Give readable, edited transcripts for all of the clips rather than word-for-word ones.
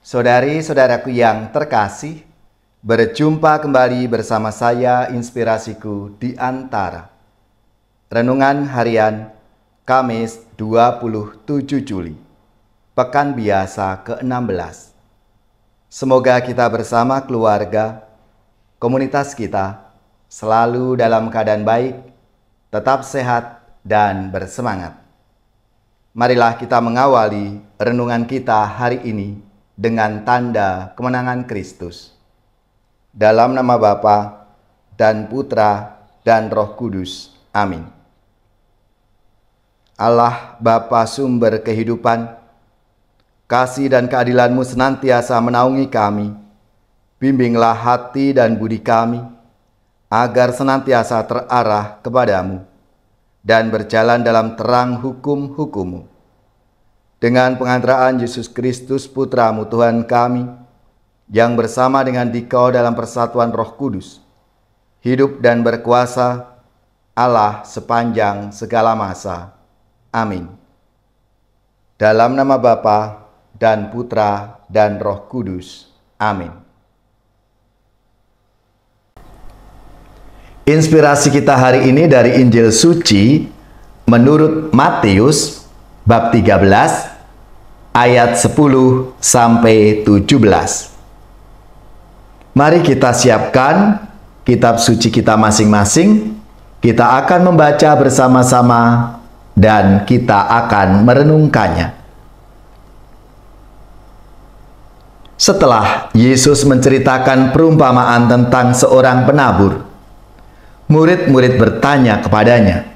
Saudari-saudaraku yang terkasih, berjumpa kembali bersama saya Inspirasiku di Antara. Renungan Harian Kamis 27 Juli, Pekan Biasa ke-16. Semoga kita bersama keluarga, komunitas kita, selalu dalam keadaan baik, tetap sehat dan bersemangat. Marilah kita mengawali renungan kita hari ini dengan tanda kemenangan Kristus. Dalam nama Bapa dan Putra dan Roh Kudus. Amin. Allah Bapa sumber kehidupan, kasih dan keadilan-Mu senantiasa menaungi kami. Bimbinglah hati dan budi kami, agar senantiasa terarah kepadamu dan berjalan dalam terang hukum-hukum-Mu. Dengan pengantaraan Yesus Kristus Putra-Mu Tuhan kami, yang bersama dengan Dikau dalam persatuan Roh Kudus, hidup dan berkuasa Allah sepanjang segala masa. Amin. Dalam nama Bapa dan Putra dan Roh Kudus. Amin. Inspirasi kita hari ini dari Injil Suci menurut Matius bab 13 ayat 10 sampai 17. Mari kita siapkan kitab suci kita masing-masing. Kita akan membaca bersama-sama dan kita akan merenungkannya. Setelah Yesus menceritakan perumpamaan tentang seorang penabur, murid-murid bertanya kepadanya,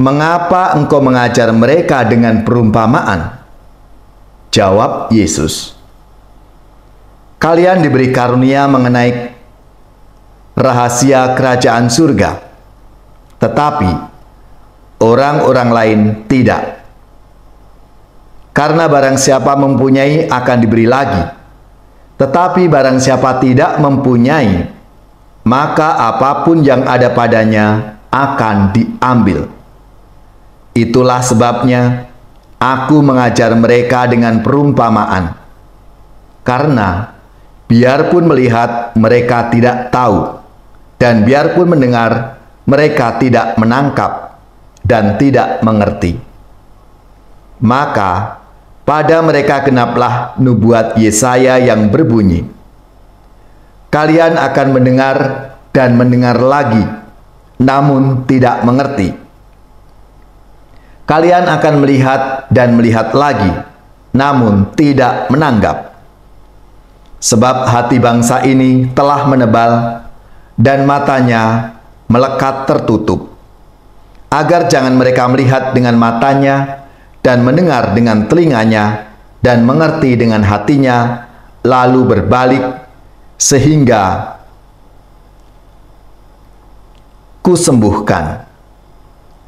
"Mengapa engkau mengajar mereka dengan perumpamaan?" Jawab Yesus, "Kalian diberi karunia mengenai rahasia kerajaan surga, tetapi orang-orang lain tidak. Karena barang siapa mempunyai akan diberi lagi, tetapi barang siapa tidak mempunyai, maka apapun yang ada padanya akan diambil. Itulah sebabnya Aku mengajar mereka dengan perumpamaan, karena biarpun melihat mereka tidak tahu, dan biarpun mendengar mereka tidak menangkap dan tidak mengerti. Maka pada mereka genaplah nubuat Yesaya yang berbunyi, Kalian akan mendengar dan mendengar lagi, namun tidak mengerti. Kalian akan melihat dan melihat lagi, namun tidak menanggap. Sebab hati bangsa ini telah menebal dan matanya melekat tertutup, agar jangan mereka melihat dengan matanya dan mendengar dengan telinganya dan mengerti dengan hatinya, lalu berbalik, sehingga kusembuhkan.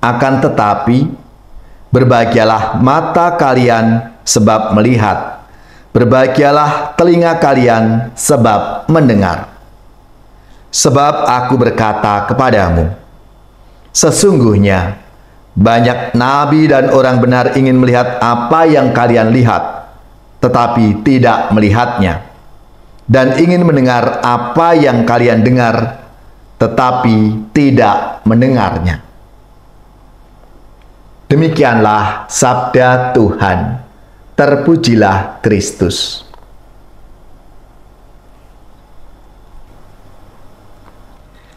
Akan tetapi berbahagialah mata kalian sebab melihat, berbahagialah telinga kalian sebab mendengar. Sebab aku berkata kepadamu, sesungguhnya banyak nabi dan orang benar ingin melihat apa yang kalian lihat, tetapi tidak melihatnya, dan ingin mendengar apa yang kalian dengar, tetapi tidak mendengarnya. Demikianlah sabda Tuhan. Terpujilah Kristus.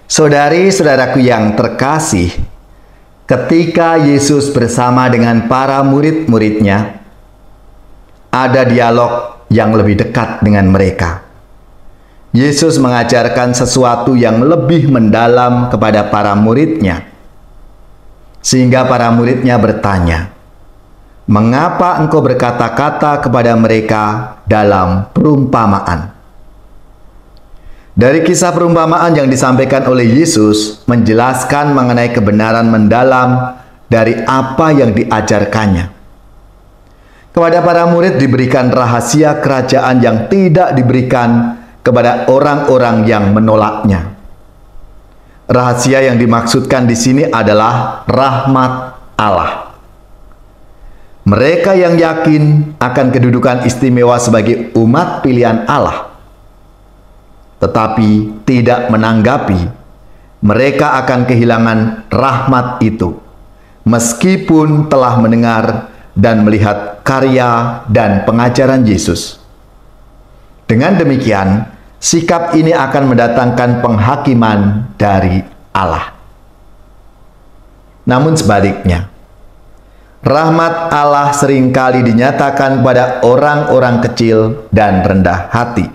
Saudari-saudaraku yang terkasih, ketika Yesus bersama dengan para murid-muridnya, ada dialog yang lebih dekat dengan mereka. Yesus mengajarkan sesuatu yang lebih mendalam kepada para muridnya, sehingga para muridnya bertanya, "Mengapa engkau berkata-kata kepada mereka dalam perumpamaan?" Dari kisah perumpamaan yang disampaikan oleh Yesus menjelaskan mengenai kebenaran mendalam dari apa yang diajarkannya. Kepada para murid diberikan rahasia kerajaan yang tidak diberikan kepada orang-orang yang menolaknya. Rahasia yang dimaksudkan di sini adalah rahmat Allah. Mereka yang yakin akan kedudukan istimewa sebagai umat pilihan Allah, tetapi tidak menanggapi, mereka akan kehilangan rahmat itu, meskipun telah mendengar dan melihat karya dan pengajaran Yesus. Dengan demikian, sikap ini akan mendatangkan penghakiman dari Allah. Namun sebaliknya, rahmat Allah seringkali dinyatakan pada orang-orang kecil dan rendah hati.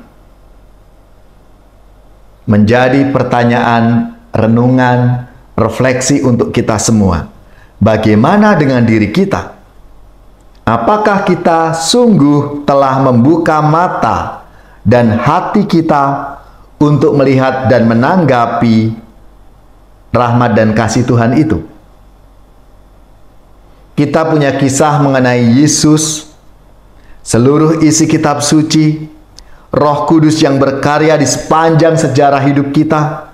Menjadi pertanyaan, renungan, refleksi untuk kita semua. Bagaimana dengan diri kita? Apakah kita sungguh telah membuka mata dan hati kita untuk melihat dan menanggapi rahmat dan kasih Tuhan itu? Kita punya kisah mengenai Yesus, seluruh isi kitab suci, Roh Kudus yang berkarya di sepanjang sejarah hidup kita,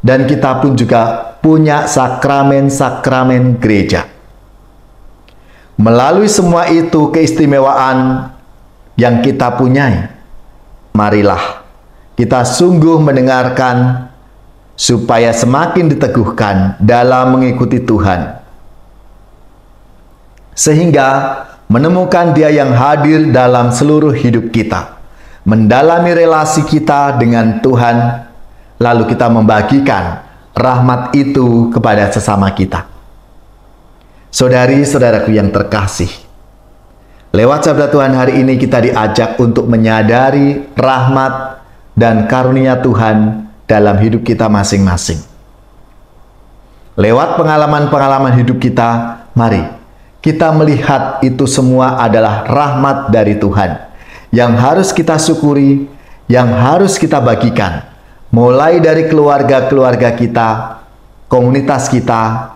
dan kita pun juga punya sakramen-sakramen gereja. Melalui semua itu keistimewaan yang kita punyai, marilah kita sungguh mendengarkan supaya semakin diteguhkan dalam mengikuti Tuhan, sehingga menemukan Dia yang hadir dalam seluruh hidup kita, mendalami relasi kita dengan Tuhan, lalu kita membagikan rahmat itu kepada sesama kita. Saudari-saudaraku yang terkasih, lewat sabda Tuhan hari ini kita diajak untuk menyadari rahmat dan karunia Tuhan dalam hidup kita masing-masing. Lewat pengalaman-pengalaman hidup kita, mari kita melihat itu semua adalah rahmat dari Tuhan yang harus kita syukuri, yang harus kita bagikan, mulai dari keluarga-keluarga kita, komunitas kita,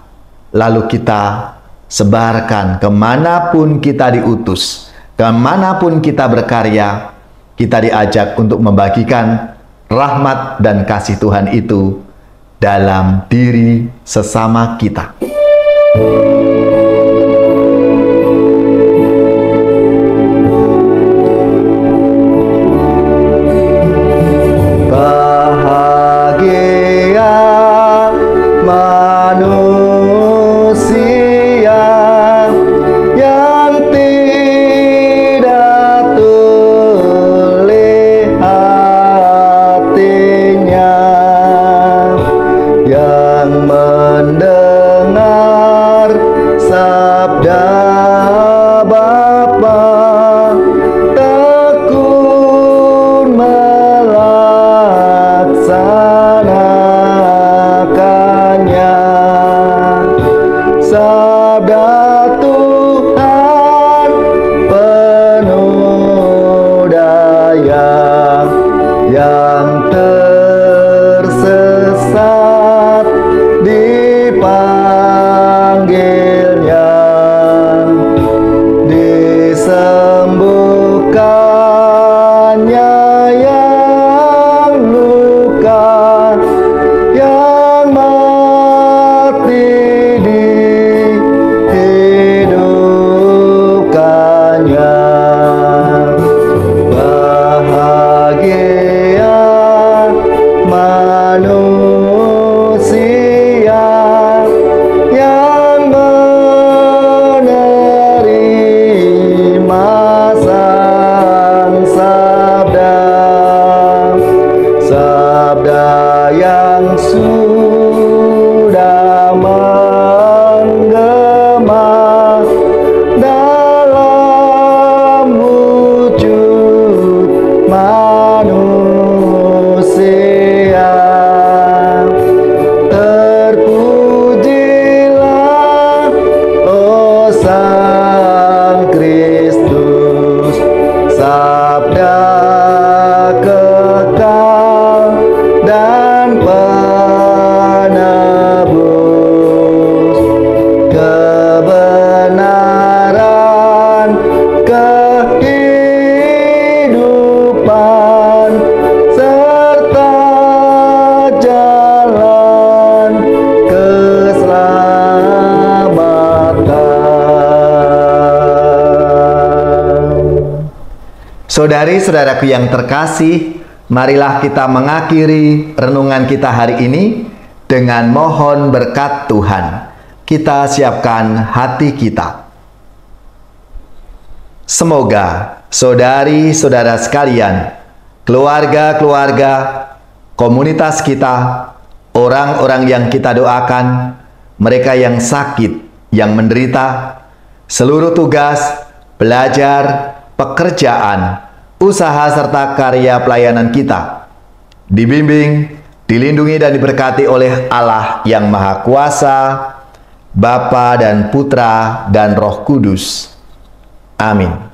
lalu kita sebarkan kemanapun kita diutus, kemanapun kita berkarya. Kita diajak untuk membagikan rahmat dan kasih Tuhan itu dalam diri sesama kita. Saudari-saudaraku yang terkasih, marilah kita mengakhiri renungan kita hari ini dengan mohon berkat Tuhan. Kita siapkan hati kita. Semoga saudari-saudara sekalian, keluarga-keluarga, komunitas kita, orang-orang yang kita doakan, mereka yang sakit, yang menderita, seluruh tugas, belajar, pekerjaan, usaha serta karya pelayanan kita dibimbing, dilindungi dan diberkati oleh Allah yang Maha Kuasa, Bapa dan Putra dan Roh Kudus. Amin.